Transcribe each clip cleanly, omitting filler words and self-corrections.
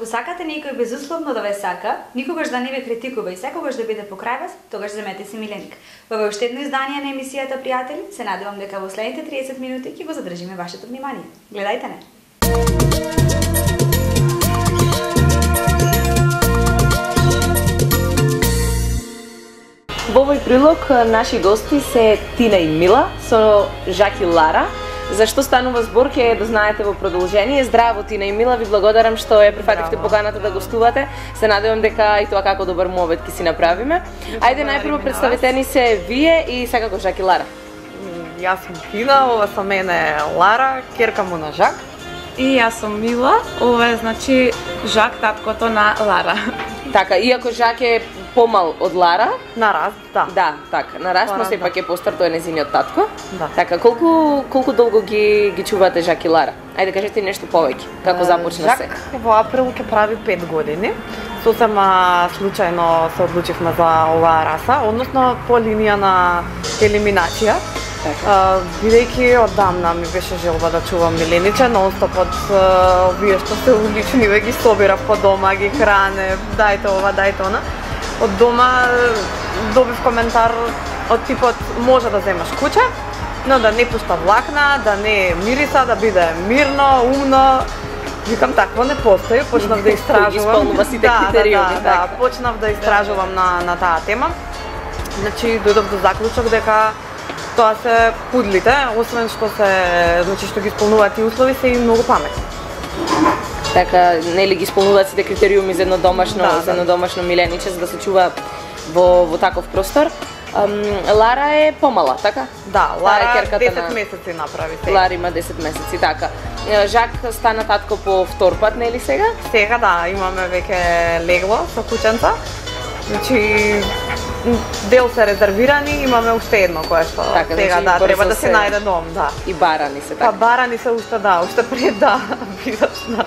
сакате некој безусловно да ве сака, никогаш да не ве критикува и секогаш да биде покрај вас, тогаш земете си миленик. Ова е уште едно издание на емисијата Пријатели. Се надевам дека во следните 30 минути ќе го задржиме вашето внимание. Гледајте не! Во овој прилог наши гости се Тина и Мила со Жак и Лара. Зашто станува збор ќе да знаете во продолжение. Здраво Тина и Мила, ви благодарам што ја прифативте поканата да гостувате. Се надевам дека и тоа како добар мовет ќе си направиме. Ајде најпрво представете ни се вие и секако Жак и Лара. Јас сум Тина, ова со мене Лара, ќерка му на Жак. И јас сум Мила, ова е значи Жак, таткото на Лара. Така, иако Жак е помал од Лара, На раст, да. да, така, на раст, но сепак е постар, тој е незиниот татко. Да. Така, колку долго ги чувате Жак и Лара? Ајде кажете нешто повеќе, како започна се? Жак во април ќе прави 5 години. Сосема случајно се одлучивме за оваа раса, односно по линија на елиминација. Така. Бидејќи оддамна ми беше желба да чувам милениче, нонстоп од овие што се улични, ве ги собирав по дома, ги хране, дајте ова, дајте она. Од дома добив коментар од типот може да земаш куче, но да не пушта влакна, да не мириса, да биде мирно, умно. Викам такво не постои, почнав да истражувам. Исполнува сите критериуми, така. Почнав да истражувам на таа тема. Значи дојдов до заклучок дека тоа се пудлите, освен што што ги исполнуваат и услови, се и многу паметни. Така, нели ги исполнуваат сите критериуми за едно домашно милениче за да се чува во таков простор. Лара е помала, така? Да, Лара 10 месеци направи сега. Лара има 10 месеци, така. Жак стана татко по втор пат, нели сега? Сега да, имаме веќе легло со кученца. Значи дел се резервирани, имаме уште едно кое што така, сега значи, да треба да се најде дом, да. И барани се, така. Па барани се уште да, уште пред да бидат, да.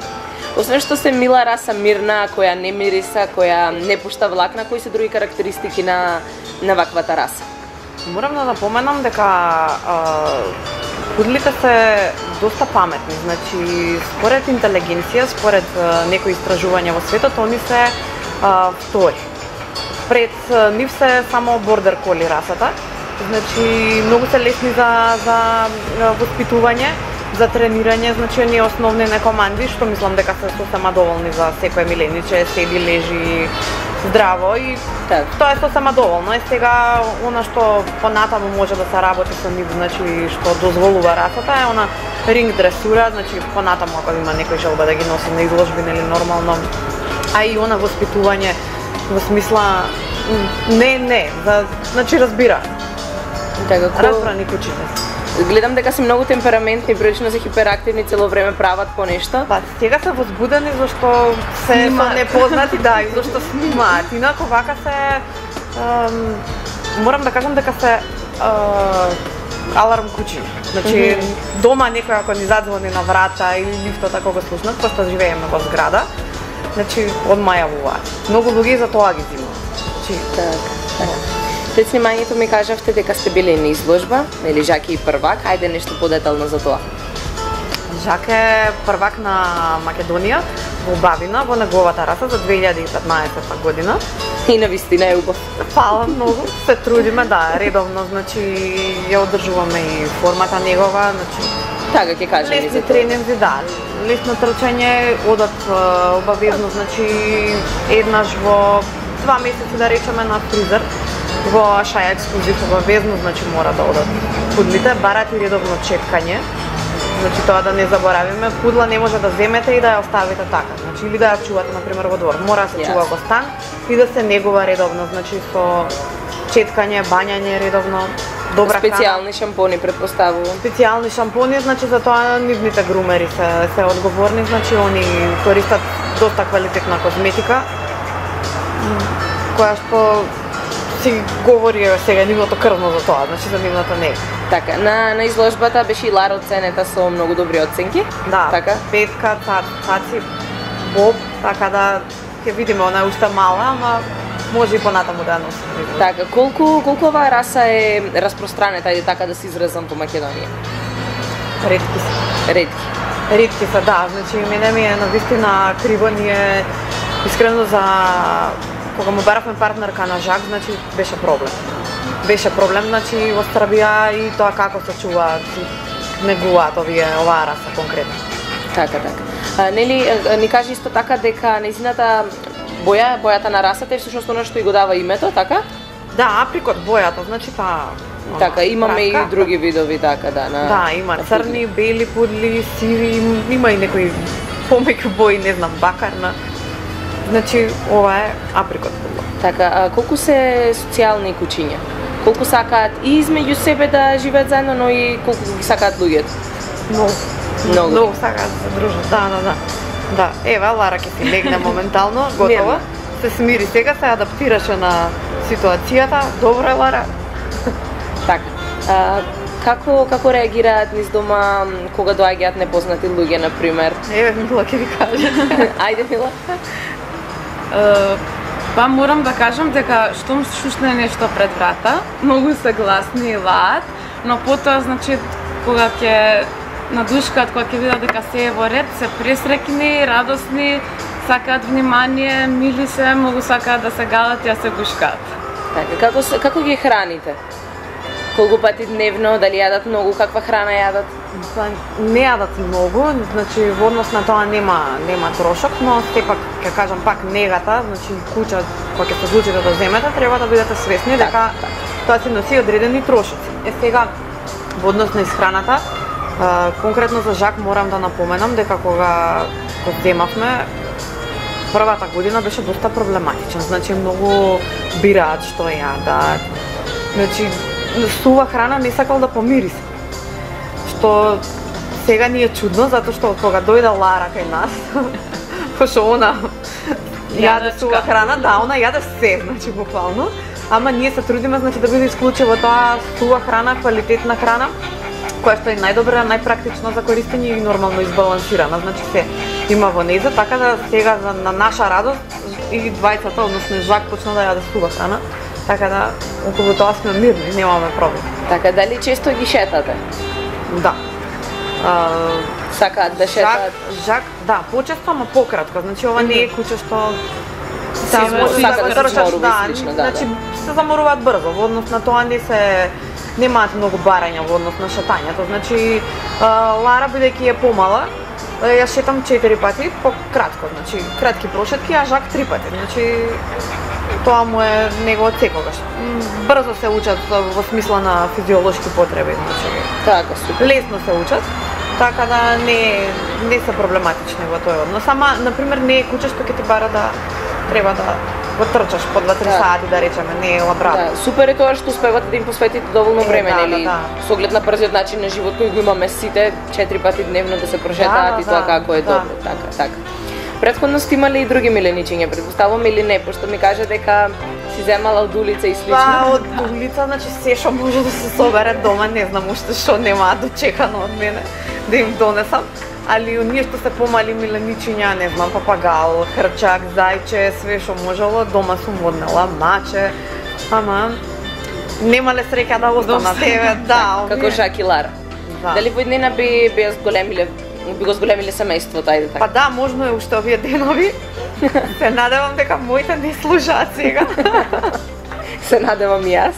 Освен што се мила раса, мирна, која не мириса, која не пушта влакна, кои се други карактеристики на ваквата раса? Морам да напоменам дека пудлите се доста паметни, значи според интелигенција, според некои истражувања во светот, они се втори. Пред нив се само бордер коли расата, значи многу се лесни за воспитување, за тренирање, значи оние основни команди, што мислам дека се сосема доволни за секој милениче, седи, лежи здраво и тоа е сосема доволно. И сега она што понатаму може да се работи со нив, значи што дозволува расата е она ринг дресура, значи понатаму ако има некој желба да ги носи на изложби нели нормално, а и она воспитување во смисла значи разбира. Така, разбрани кучите. Гледам дека се многу темпераментни, прилично се хиперактивни, цело време прават по нешто. Па сега се возбудени зашто се со непознати, да, и зашто снимаат. Инаку вака се морам да кажам дека се аларм кучи. Значи дома некој ако ни задзвони на врата или лифтот ако го слушнат, пошто живееме во зграда, значи одма јавуваат. Многу луѓе за тоа ги зимаат. Значи така. Пред снимањето ми кажавте дека сте били на изложба, нели Жак е првак, ајде нешто подетално за тоа. Жак е првак на Македонија во Бавина, во неговата раса за 2015 година. И навистина е убав. Фала многу, се трудиме, да, редовно, значи ја одржуваме и формата негова, значи така ќе кажеме лесни за тоа. тренинзи, да, лесно трчање, одат обавезно, значи еднаш во 2 месеци да речеме на фризер. Во Шаја ексклузив обавезно, значи мора да одат пудлите, барат и редовно чекање. Значи тоа да не заборавиме, пудла не може да земете и да ја оставите така. Значи или да ја чувате на пример во двор, мора да се чува во стан и да се негува редовно, значи со четкање, бањање редовно, добра специјални шампони претпоставувам. Специјални шампони, значи за тоа нивните грумери се одговорни, значи они користат доста квалитетна козметика која што си говори сега нивното крвно за тоа, значи за нивната нега. Така, на изложбата беше и Лара оценета со многу добри оценки. Да, така. Петка, цаци, Боб, така да ќе видиме, она е уште мала, ама може и понатаму да ја носи. Така, колку оваа раса е распространета, ајде така да се изразам по Македонија? Ретки се. Ретки. Ретки се, да, значи мене ми е навистина криво, ние искрено за кога му баравме партнерка на Жак, значи беше проблем. Беше проблем, значи во Србија и тоа како се чуваат и негуваат оваа раса конкретно. Така. Нели ни кажи исто така дека нејзината бојата на расата е всушност она што и го дава името, така? Да, априкот бојата, значи таа така, имаме и други видови, така, да, на... Да, има црни, бели пудли, сиви, има и некои помеки бои, не знам, бакарна. Значи, ова е априкот пудло. Така, колку се социјални кучиња? Колку сакаат и измеѓу себе да живеат заедно, но и колку ги сакаат луѓето? Многу сакаат да се дружат, да. Да, ева, Лара ќе си легне моментално, готова. Се смири сега, се адаптираше на ситуацијата. Добро е, Лара. Така. Како реагираат низ дома кога доаѓаат непознати луѓе, на пример? Еве, Мила ќе ви каже. Ајде, Мила. Па морам да кажам дека штом шушне нешто пред врата, многу се гласни и лаат, но потоа, значи, кога ќе надушкаат, кога ќе видат дека се е во ред, се пресрекни, радосни, сакаат внимание, мили се, многу сакаат да се галат и да се гушкаат. Така, како ги храните? Колку пати дневно, дали јадат многу, каква храна јадат? Не јадат многу, значи во однос на тоа нема трошок, но сепак ќе кажам пак негата, значи куќа кога ќе се одлучите да земете, треба да бидете свесни дека тоа се носи одредени трошоци. Сега во однос на исхраната, конкретно за Жак морам да напоменам дека кога го земавме, првата година беше доста проблематичен, значи многу бираат што јадат. Значи сува храна не сакал да помириса. Што сега ни е чудно, затоа што кога дојде Лара кај нас, пошто она јаде сува храна, да, она јаде се, значи буквално, ама ние се трудиме, значи да биде исклучиво тоа сува храна, квалитетна храна, која што е најдобра, најпрактична за користење и нормално избалансирана, значи се има во нејза, така да сега на наша радост и двајцата, односно Жак почна да јаде сува храна. Така да, околу тоа сме мирни, немаме проблем. Така, дали често ги шетате? Да. Сакаат да шетаат? Жак, да, почесто, ама пократко. Значи, ова не е куќе што се може да го држаш, значи, се заморуваат брзо. Во однос на тоа немаат многу барања во однос на шетањето. Значи, Лара, бидејќи е помала, ја шетам 4 пати, пократко, значи, кратки прошетки, а Жак 3 пати. Значи, тоа му е неговот секогаш. Брзо се учат во смисла на физиолошки потреби, значи. Така, супер. Лесно се учат, така да не се проблематични во тој однос. Сама, например, не е куќе што ќе ти бара да треба да го трчаш по 2-3 сати, да речеме, не е лабрадор. Да, супер е тоа што успевате да им посветите доволно време, нели? Да. Со оглед на брзиот начин на живот кој го имаме сите, 4 пати дневно да се прошетаат и тоа како е добро, така. Претходно сте имале и други миленичиња, претпоставувам или не, пошто ми кажа дека си земала од улица и слично. Па, од улица, значи се што може да се собере дома, не знам уште што немаат дочекано од мене да им донесам. Али оние што се помали миленичиња, не знам, папагал, хрчак, зајче, све што можело, дома сум однела, маче, ама немале среќа да останат, да. Како Жак и Лара. Дали во еднина би го зголемиле семејството, ајде така? Па да, можно е уште овие денови. Се надевам дека моите не слушаат сега. Се надевам и јас.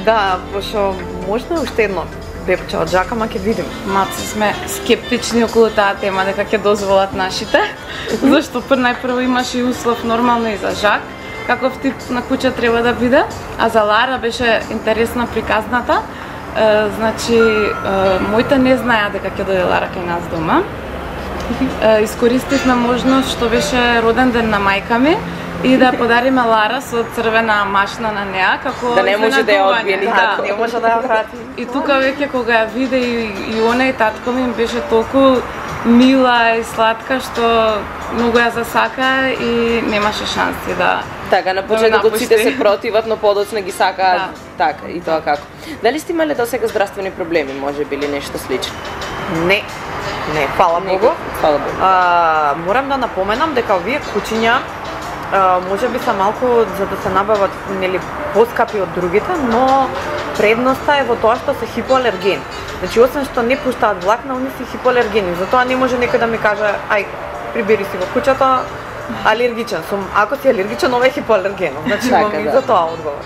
Да, пошто можно е уште едно бебче од Жак, ама ќе видиме. Малце сме скептични околу таа тема дека ќе дозволат нашите, зашто најпрво имаше и услов нормално и за Жак, каков тип на куќа треба да биде, а за Лара беше интересна приказната. Значи, моите не знаеа дека ќе дојде Лара кај нас дома. Искористивме можност што беше роден ден на мајка ми и да подариме Лара со црвена машна на неа, како да не може да ја одбие никако. Не може да ја врати. И тука веќе кога ја виде и она и татко ми беше толку мила и сладка што многу ја засака и немаше шанси да. Така, на почетокот сите се противат, но подоцна ги сакаат. Така, и тоа како. Дали сте имале досега здравствени проблеми, може би, или нешто слично? Не, фала Богу. Фала Богу. Морам да напоменам дека овие кучиња може би се малку за да се набават, нели, поскапи од другите, но предноста е во тоа што се хипоалергени. Значи освен што не пуштаат влакна, они се хипоалергени. Затоа не може некој да ми каже ај прибери си во куќата алергичен сум. Ако си алергичен, ова е хипоалергено. Значи Така, да. за тоа одговор.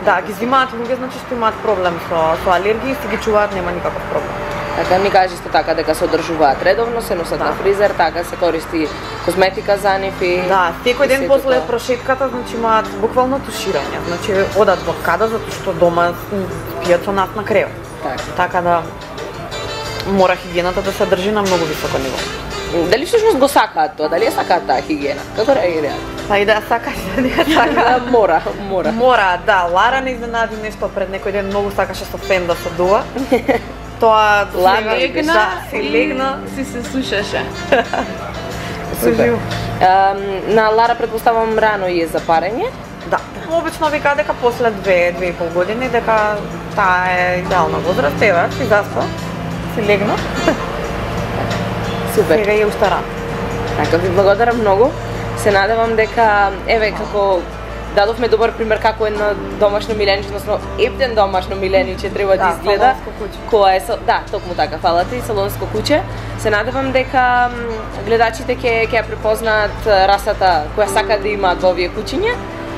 Да, ги зимаат луѓе, значи што имаат проблем со алергии, си ги чуваат, нема никаков проблем. Така ми кажи исто така дека се одржуваат редовно, се носат на фризер, така се користи козметика за нив и Да, секој ден сето после тоа. прошетката, значи имаат буквално туширање. Значи одат во када затоа што дома пијат со нас на кревет. Така да мора хигиената да се држи на многу високо ниво. Дали всушност го сакаат тоа? Дали ја сакаат таа хигиена? Како реагираат? Па и да ја сакаш, да не ја сакаш. Мора. Мора, да. Лара не изненади нешто пред некој ден, многу сакаше со фен да се дува. Тоа Лара легна, да, си легна. си се слушаше. Супер. На Лара предпоставам рано и е за парење. Да. Обично вика дека после 2-2,5 години дека таа е идеална возраст, ева, си заспа, си легна. Супер. Сега е уште рано. Така, ви благодарам многу. Се надевам дека, еве, како дадовме добар пример како едно домашно милениче, односно ептен домашно милениче треба да изгледа. салонско куќе. Која е да, токму така, фала ти, салонско куќе. Се надевам дека гледачите ќе ја препознаат расата која сакаат да имаат во овие куќиња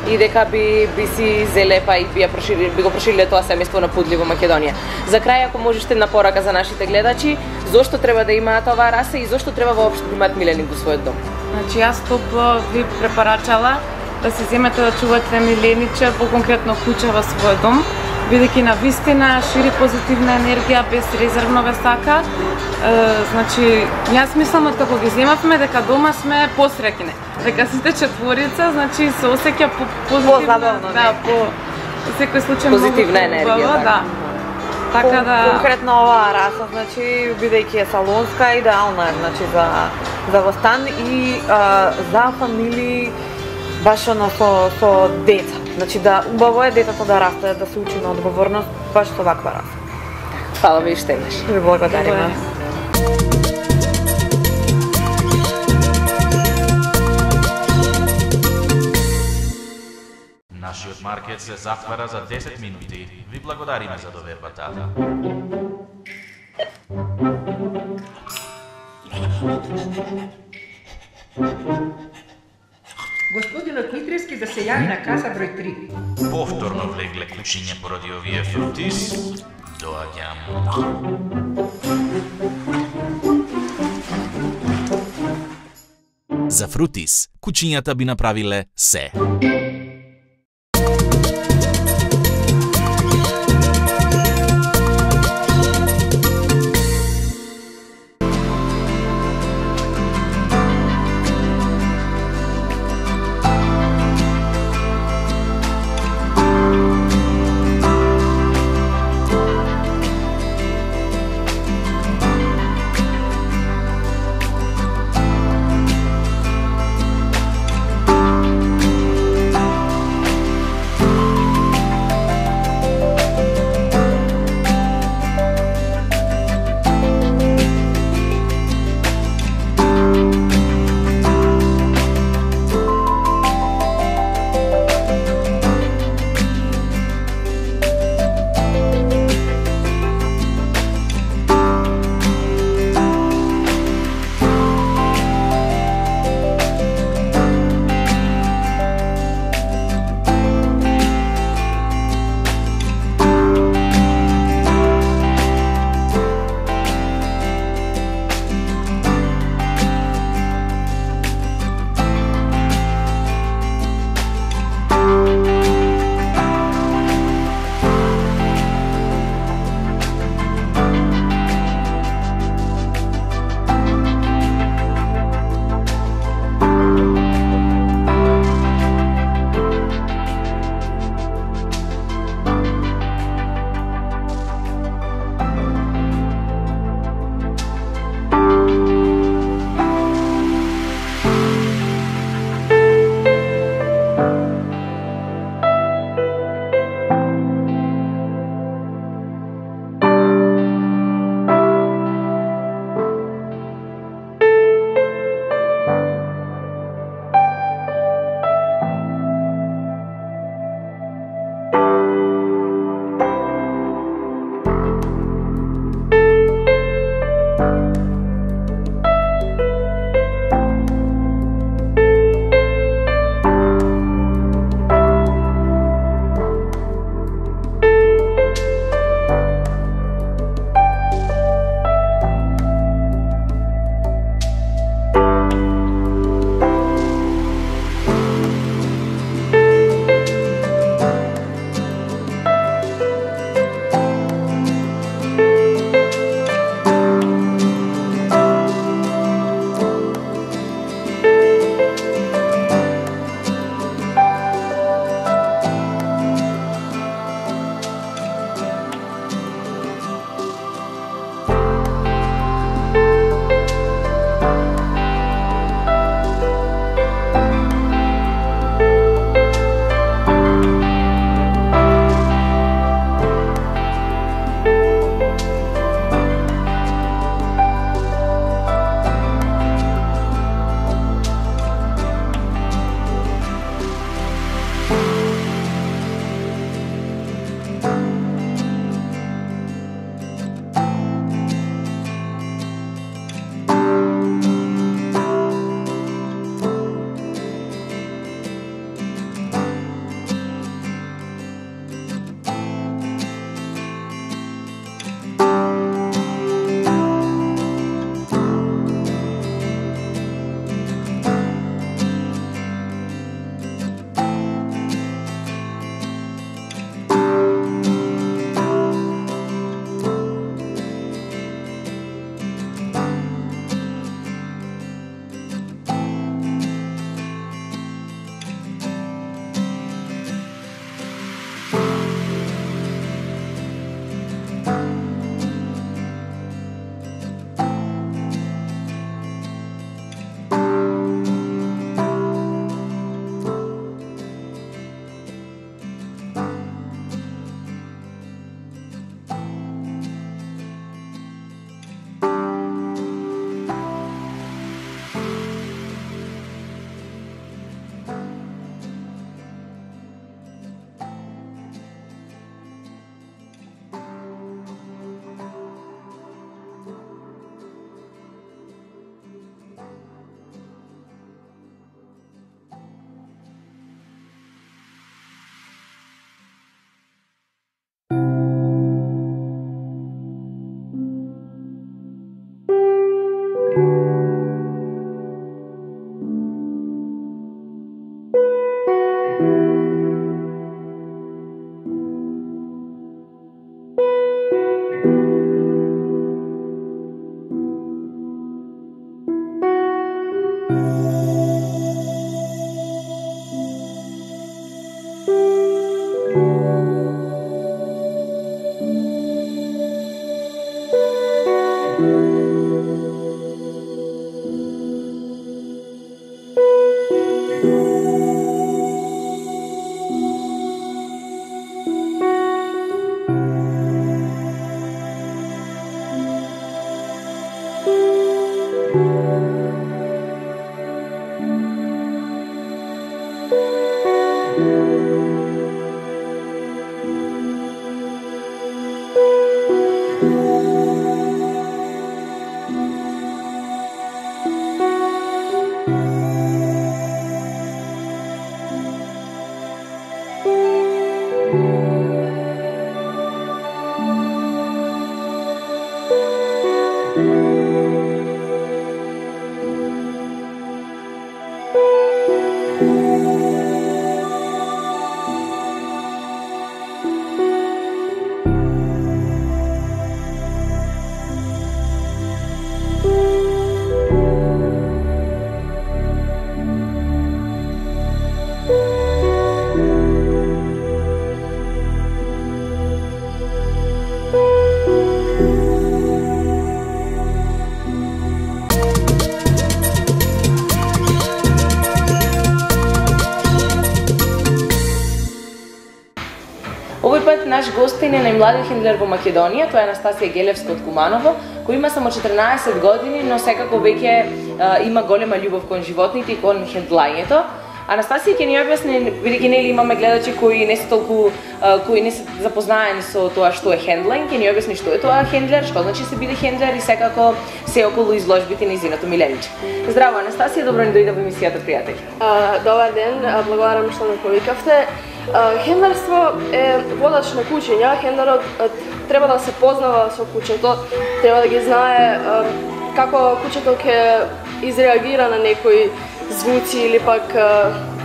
и дека би си зеле па и би го прошириле тоа семејство на Пудли во Македонија. За крај, ако можеш една порака за нашите гледачи, зошто треба да имаат оваа раса и зошто треба воопшто да имаат миленик во својот дом? Значи јас топло ви препорачала да се земете да чувате милениче во конкретно куќа во својот дом, бидејќи на вистина шири позитивна енергија, безрезервно ве сака. Значи, јас мислам од како ги земавме дека дома сме посреќни. Дека сите четворица, значи се осеќа позитивно, Позабавно, да, по секој случај Позитивна многу енергија, убаво, да. Така да Конкретно оваа раса, значи, бидејќи е салонска, идеална е, значи, за во стан и за фамилии баш оно со деца. Значи да убаво е детето да расте, да се учи на одговорност баш со ваква раса. Фала ви уште еднаш. Ви благодариме. Нашиот маркет се затвара за 10 минути. Ви благодариме за довербата. Господинот Митрески да се јави на каса број 3. Повторно влегле кучиње поради овие фрутис. Доаѓам. За фрутис, кучињата би направиле се. Овој пат наш гостин е најмладиот хендлер во Македонија, тоа е Анастасија Гелевска од Куманово, кој има само 14 години, но секако веќе има голема љубов кон животните и кон хендлањето. Анастасија ќе ни објасни, бидејќи нели имаме гледачи кои не се толку кои не се запознаени со тоа што е хендлање, ќе ни објасни што е тоа хендлер, што значи се биде хендлер и секако се околу изложбите нејзиното милениче. Здраво Анастасија, добро ни дојде во емисијата, пријатели. Добар ден, благодарам што ме повикавте. Хендлерство е водач на кучиња. Хендлерот треба да се познава со кучето, треба да ги знае како кучето ќе изреагира на некои звуци или пак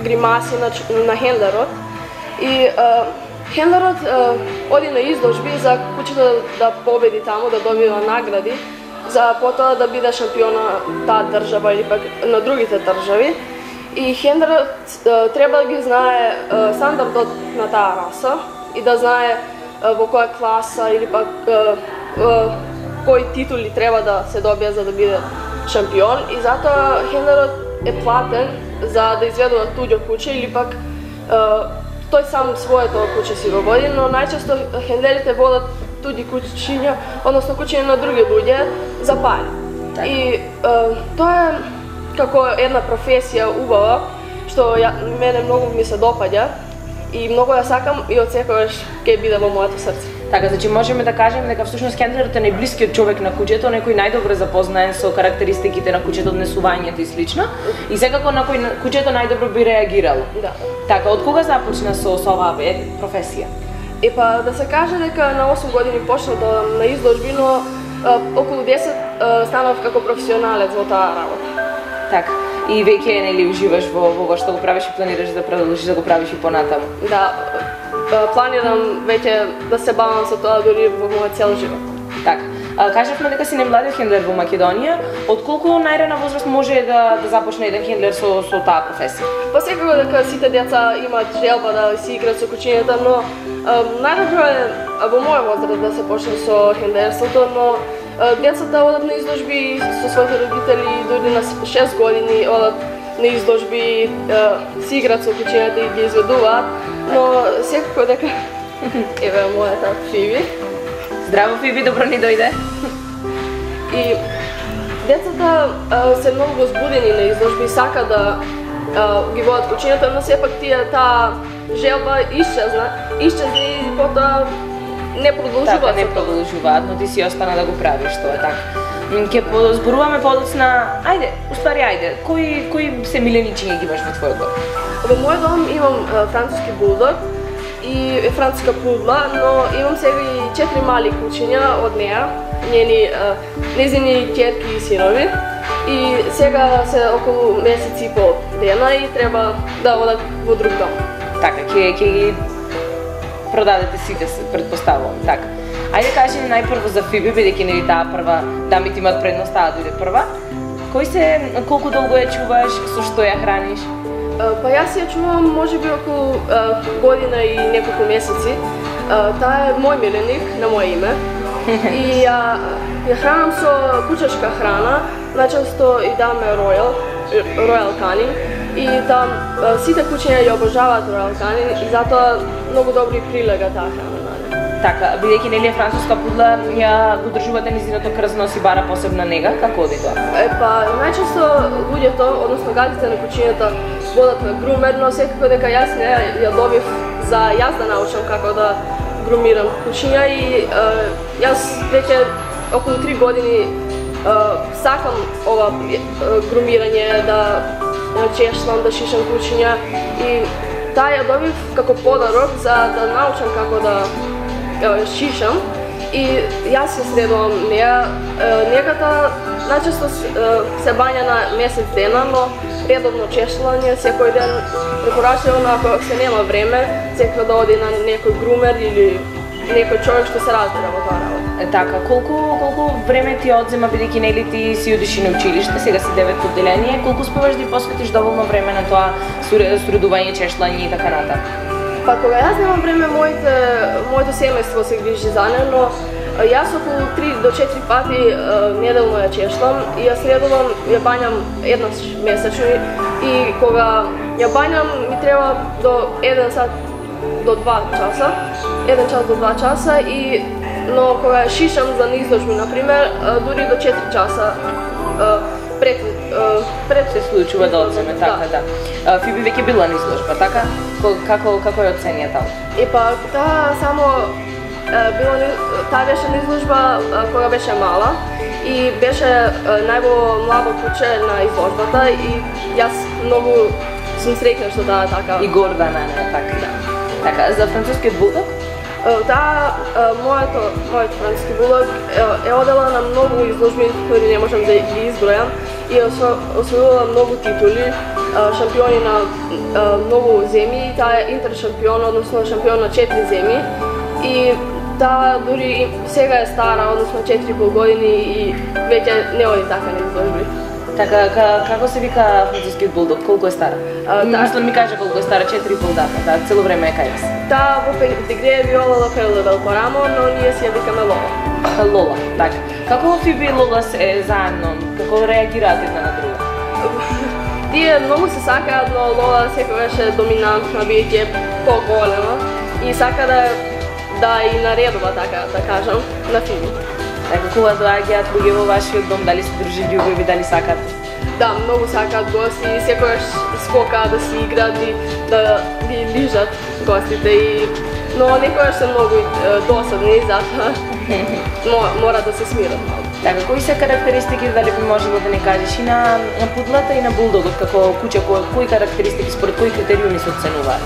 гримаси на хендлерот. И хендлерот оди на изложби за кучето да победи таму, да добива награди, за потоа да биде шампион на таа држава или пак на другите држави. И хендлерот треба да ги знае стандардот на таа раса и да знае во која класа или пак кои титули треба да се добија за да биде шампион. И затоа хендлерот е платен за да изведува туѓо куче или пак тој сам своето куче си го води, но најчесто хендлерите водат туѓи кучиња, односно кучиња на други луѓе за пари. И тоа е како една професија убава, што мене многу ми се допаѓа и многу ја сакам и од секогаш ќе биде во моето срце. Така, значи можеме да кажеме дека всушност хендлерот е најблискиот човек на кучето, некој најдобро запознаен со карактеристиките на кучето, однесувањето и слично, и секако на кој кучето најдобро би реагирало. Да. Така, од кога започна со оваа професија? Епа да се каже дека на 8 години почнав на изложби, но околу 10 станав како професионалец во таа работа. Така. И веќе нели уживаш во ова што го правиш и планираш да продолжиш да го правиш и понатаму? Да, планирам веќе да се бавам со тоа дури во мојот цел живот. Така. Кажавме дека си најмладиот хендлер во Македонија. Од колку најрана возраст може да започне еден хендлер со таа професија? Па секако дека сите деца имаат желба да си играат со кучињата, но најдобро е во моја возраст да се почне со хендлерството, но децата одат на изложби со своите родители, дури на 6 години одат на изложби, си играат со кучињата и ги изведуваат, но секако дека еве мојата Фиби. Здраво Фиби, добро ни дојде. И децата се многу возбудени на изложби, сака да ги водат кучињата, но сепак таа желба исчезна и потоа не продолжуваат. Така, не продолжуваат, но ти си остана да го правиш, тоа е така. Ќе зборуваме подоцна, ајде, кои се миленичиња ги имаш во твојот дом? Во мојот дом имам француски булдог и француска пудла, но имам сега и 4 мали кучиња од неа. незини ќерки и синови. И сега се околу месец и пол дена и треба да одат во друг дом. Така, ќе ги продадете сите, предпоставувам, така. Ајде кажи ни најпрво за Фиби, бидејќи нели таа прва, дамите имаат предност таа дојде прва. Колку долго ја чуваш, со што ја храниш? Па јас ја чувам можеби околу година и неколку месеци. Таа е мој миленик на моје име. И ја хранам со кучешка храна, најчесто и даваме Royal Canin. И там сите кучиња ја обожаваат Royal Canin и затоа многу добро и прилега таа храна. Така, бидејќи нели е француска пудла, ја го држувате низиното крзно си бара посебна нега, како оди тоа? Па најчесто луѓето, односно газите на кучињата водат на грумер, но секако дека јас не ја добив за јас да научам како да грумирам кучиња и јас веќе околу 3 години сакам ова грумирање, да чешлам, да шишам кучиња и таа ја добив како подарок за да научам како да шишам и јас ја средувам неја. Негата најчесто се бања на месец дена, но редовно чешлање секој ден препорачувам ако се нема време, секој да оди на некој грумер или некој човек што се разбира во тоа работа. Така, колку време ти одзема, бидејќи нели ти си одиш на училиште, сега си 9 одделение, колку успеваш да посветиш доволно време на тоа средување, чешлање и така натаму? Па кога јас немам време, моето семејство се грижи за неа, но јас околу 3 до 4 пати неделно ја чешлам и ја средувам, ја бањам еднаш месечно и кога ја бањам ми треба до 1 сат до 2 часа, 1 час до 2 часа но кога ја шишам за изложби, например, дури до 4 часа пред се случува да одземе, така да. Фиби веќе била на изложба, така? Како ја оценија таму? Па таа беше на изложба кога беше мала и беше најбо младо куче на изложбата и јас многу сум среќна што таа така. И горда на неа, така. Да. Така, за францускиот булдог? Мојот француски булдог е одела на многу изложби кои не можам да ги избројам и освоила многу титули, шампиони на многу земји, таа е интершампион, односно шампион на 4 земји и таа дури сега е стара, односно 4,5 години и веќе не оди така на изложби. Така, како се вика францускиот булдог? Колку е стара? Мислам ми кажа колку е стара, 4,5 дата, цело време е кај вас. Таа во педигре е Виола Перла del Paramo, но ние си ја викаме Лола. Лола, така. Како Фиби и Лола се заедно? Како реагираат една на друга? Тие многу се сакаат, но Лола секогаш е доминантна, бидејќи е поголема и сака да и наредува, така да кажам, на Фиби. Така, кога доаѓаат луѓе во вашиот дом, дали се дружелюбиви, дали сакаат? Да, многу сакаат гости и секогаш скокаат да си играат и да ги лижат гостите но некогаш се многу досадни и затоа мора да се смират малку. Така, кои се карактеристики, дали би можела да не кажеш и на пудлата и на булдогот како куче, кои карактеристики според кои критериуми се оценуваат?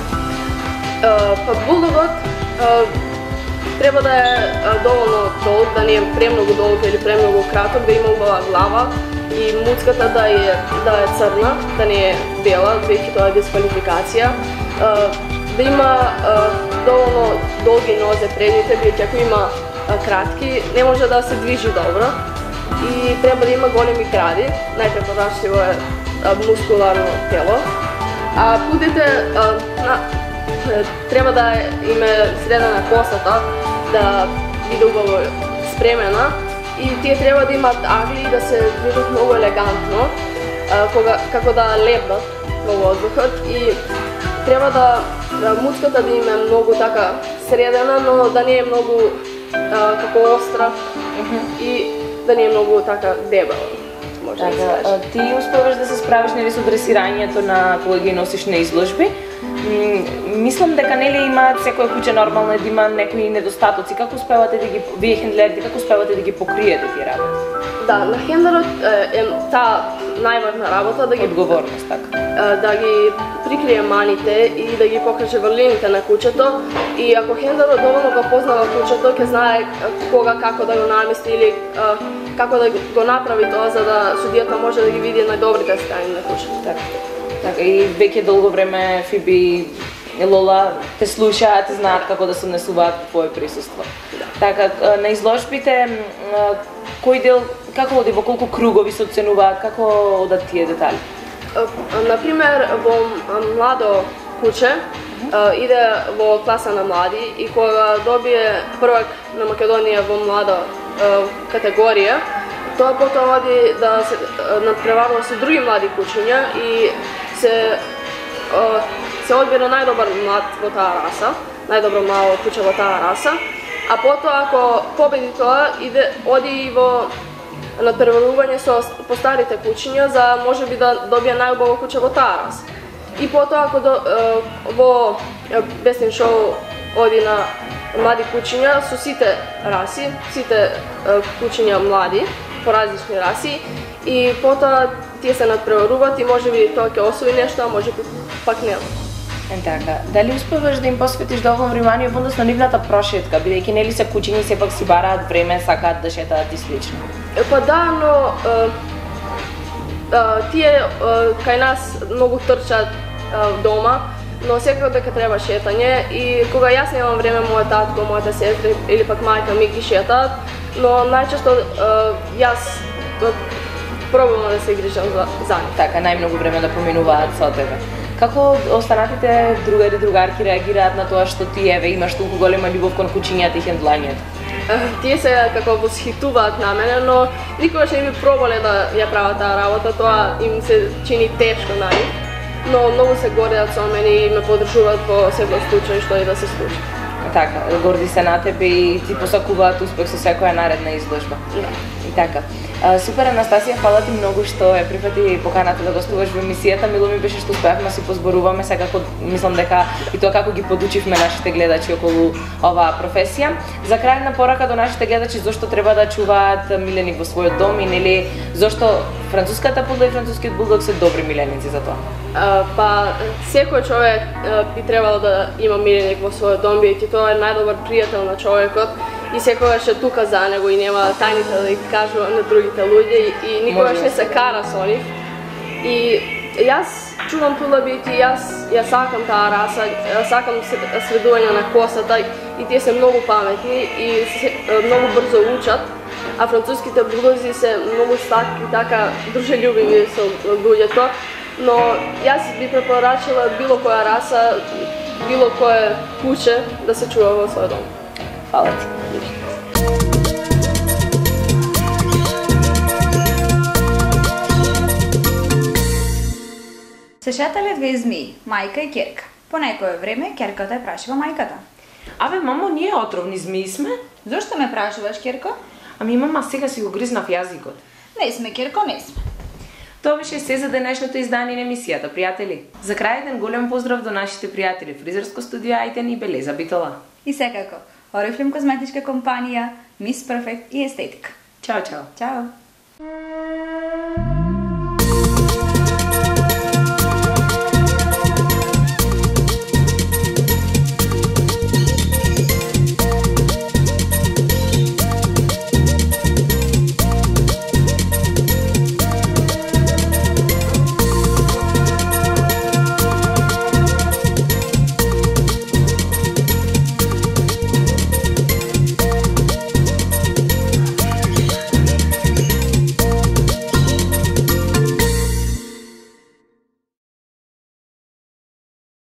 Па булдогот треба да е доволно долг, да не е премногу долг или премногу краток, да има убава глава и муцката да е црна, да не е бела, веќе тоа е дисквалификација. Да има доволно долги нозе предните, бидејќи ако има кратки, не може да се движи добро и треба да има големи гради, најпрепорачливо е мускуларно тело. А пудите треба да им е средена косата, да биде убаво спремена и тие треба да имаат агли и да се движат многу елегантно, како да лебдат во воздухот и треба да муцката да им е многу така средена, но да не е многу како остра и да не е многу така дебела. Така, ти успеваш да се справиш нели со дресирањето на кога ги носиш на изложби. Мислам дека нели имаат секоја куче нормално да има некои недостатоци. Како успевате да ги вие хендлерите, како успевате да ги покриете тие работи? Да, на хендлерот таа најважна работа да ги Одговорност, така. Да ги прикрие маните и да ги покаже врлините на куќето, и ако хендлерот доволно го познава куќето, ќе знае кога како да го намести или како да го направи тоа за да судијата може да ги види најдобрите страни на куќето. Така, и веќе долго време Фиби и Лола те слушаат и знаат како да се однесуваат во твое присуство. Така, на изложбите, кој дел, како оди, во колку кругови се оценуваат, како одат тие детали? Например, во младо куче иде во класа на млади и кога добие првак на Македонија во млада категорија, тоа потоа оди да се надпреварува со други млади кучиња и се одбира најдобар млад во таа раса, најдобро мало куче во таа раса, а потоа ако победи тоа, оди и во надпреварување со постарите кучиња за можеби да добие најубаво куче во таа раса. И потоа ако во Best in Show оди на млади кучиња со сите раси, сите кучиња млади по различни раси, и потоа тие се надпреваруваат и можеби тоа ќе освои нешто, а можеби пак не. Така, дали успеваш да им посветиш доволно внимание во однос на нивната прошетка, бидејќи нели се кучиња сепак си бараат време, сакаат да шетаат и слично? Па да, но тие кај нас многу трчат дома, но секако дека треба шетање, и кога јас немам време, мојот татко, мојата сестра или пак мајка ми ги шетаат, но најчесто јас пробувам да се грижам за нив. Така, најмногу време да поминуваат со тебе. Како останатите другари, другарки реагираат на тоа што ти имаш толку голема љубов кон кучињата и хендлањето? Тие се како восхитуваат на мене, но никогаш не би пробале да ја прават таа работа, тоа им се чини тешко на нив. Но многу се гордеат со мене и ме поддржуваат во секој случај што и да се случи. Така, горди се на тебе и ти посакуваат успех со секоја наредна изложба. Да. И така. Супер, Анастасија, фала ти многу што ја прифати поканата да гостуваш во емисијата. Мило ми беше што успеавме да си позборуваме, секако мислам дека и тоа како ги подучивме нашите гледачи околу оваа професија. За крајна порака до нашите гледачи, зошто треба да чуваат миленик во својот дом и нели зошто француската пудла и францускиот булдог се добри миленици за тоа? Па секој човек би требало да има миленик во својот дом, бидејќи тоа е најдобар пријател на човекот и секогаш е тука за него и нема тајните да ги кажува на другите луѓе и никогаш не се кара со нив. И јас чувам пудла, бидејќи ја сакам таа раса, сакам средување на косата и тие се многу паметни и многу брзо учат, а француските булдози се многу сладки, така дружелюбиви со луѓето. Но јас би препорачала било која раса, било кое куче да се чува во својот дом. Фала ти. Се шетале две змии, мајка и ќерка. По некое време ќерката ја прашува мајката: Абе, мамо, ние отровни змии сме? Зошто ме прашуваш, ќерко? Ами, мама, сега си го гризнав јазикот. Не сме, ќерко, не сме. Тоа беше се за денешното издание на емисијата, пријатели. За крај еден голем поздрав до нашите пријатели фризерско студио Ајтен и Белеза Битола. И секако, Орифлем козметичка компанија, Мис Перфект и Естетика. Чао, чао. Чао.